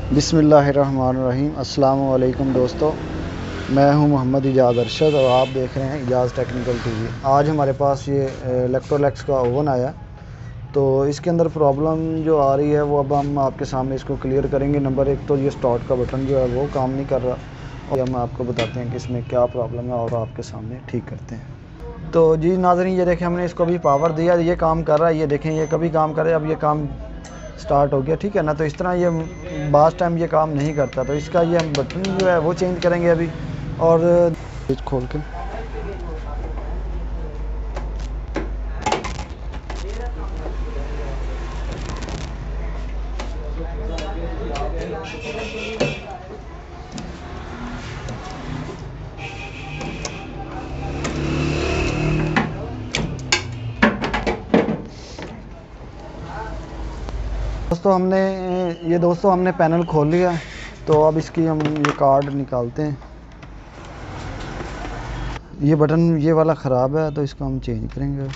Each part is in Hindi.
बिस्मिल्लाहिर्रहमानिर्रहीम। अस्सलाम वालेकुम दोस्तों, मैं हूं मोहम्मद इजाज़ अरशद और आप देख रहे हैं इजाज़ टेक्निकल टीवी। आज हमारे पास ये इलेक्ट्रोलैक्स का ओवन आया, तो इसके अंदर प्रॉब्लम जो आ रही है वो अब हम आपके सामने इसको क्लियर करेंगे। नंबर एक तो ये स्टार्ट का बटन जो है वो काम नहीं कर रहा, और हम आपको बताते हैं कि इसमें क्या प्रॉब्लम है और आपके सामने ठीक करते हैं। तो जी नाज़रीन, ये देखें, हमने इसको अभी पावर दिया, ये काम कर रहा है। ये देखें, ये कभी काम करे, अब ये काम स्टार्ट हो गया, ठीक है ना। तो इस तरह ये बास टाइम ये काम नहीं करता, तो इसका ये हम बटन जो है वो चेंज करेंगे अभी। और स्विच खोल के दोस्तों हमने पैनल खोल लिया है। तो अब इसकी हम ये कार्ड निकालते हैं। ये बटन ये वाला ख़राब है, तो इसको हम चेंज करेंगे।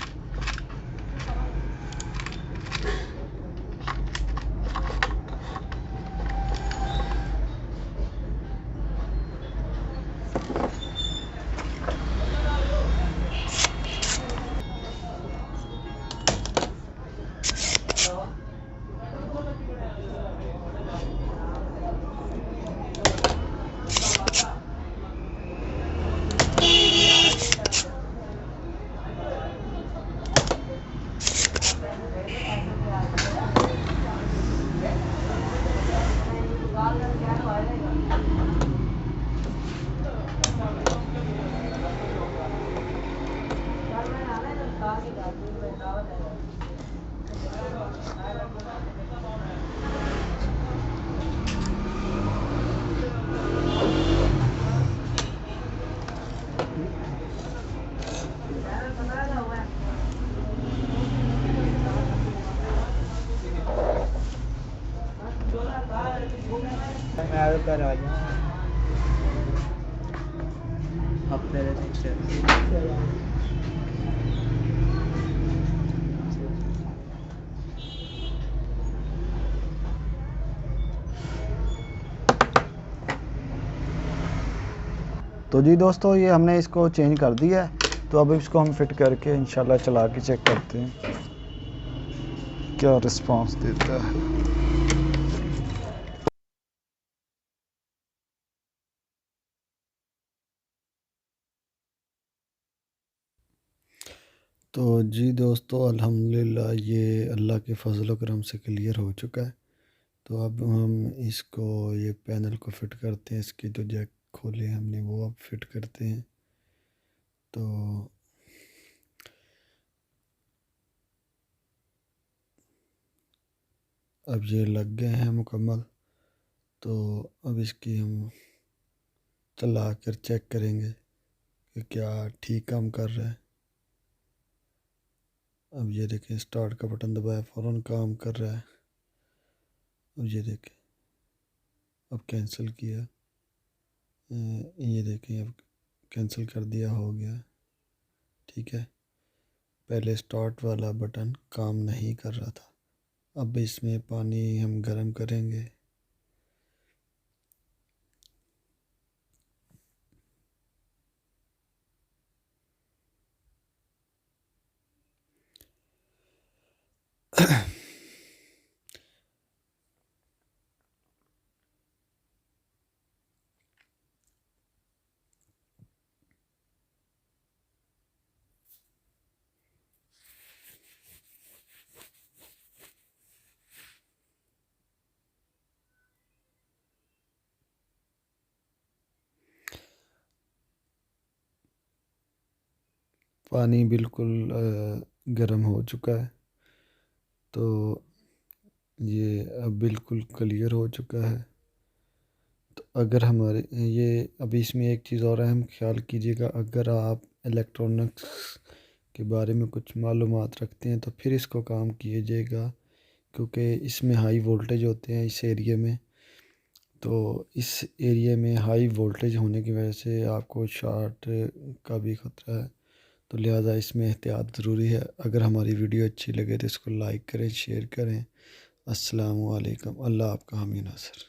तो जी दोस्तों, ये हमने इसको चेंज कर दिया है। तो अब इसको हम फिट करके इंशाल्लाह चला के चेक करते हैं क्या रिस्पांस देता है। तो जी दोस्तों, अल्हम्दुलिल्लाह ये अल्लाह के फजल करम से क्लियर हो चुका है। तो अब हम इसको ये पैनल को फिट करते हैं। इसकी जो जैक खोले हमने वो अब फिट करते हैं। तो अब ये लग गए हैं मुकम्मल। तो अब इसकी हम चला कर चेक करेंगे कि क्या ठीक काम कर रहा है। अब ये देखें, स्टार्ट का बटन दबाया, फ़ौरन काम कर रहा है। अब ये देखें, अब कैंसिल किया, ये देखें, अब कैंसिल कर दिया, हो गया, ठीक है। पहले स्टार्ट वाला बटन काम नहीं कर रहा था। अब इसमें पानी हम गर्म करेंगे। पानी बिल्कुल गर्म हो चुका है। तो ये अब बिल्कुल क्लियर हो चुका है। तो अगर हमारे ये अभी इसमें एक चीज़ और अहम ख्याल कीजिएगा, अगर आप इलेक्ट्रॉनिक्स के बारे में कुछ मालूमात रखते हैं तो फिर इसको काम कीजिएगा, क्योंकि इसमें हाई वोल्टेज होते हैं इस एरिया में। तो इस एरिया में हाई वोल्टेज होने की वजह से आपको शॉर्ट का भी ख़तरा है। तो लिहाजा इसमें एहतियात ज़रूरी है। अगर हमारी वीडियो अच्छी लगे तो इसको लाइक करें, शेयर करें। अस्सलामु अलैकुम। अल्लाह आपका हामी नासर।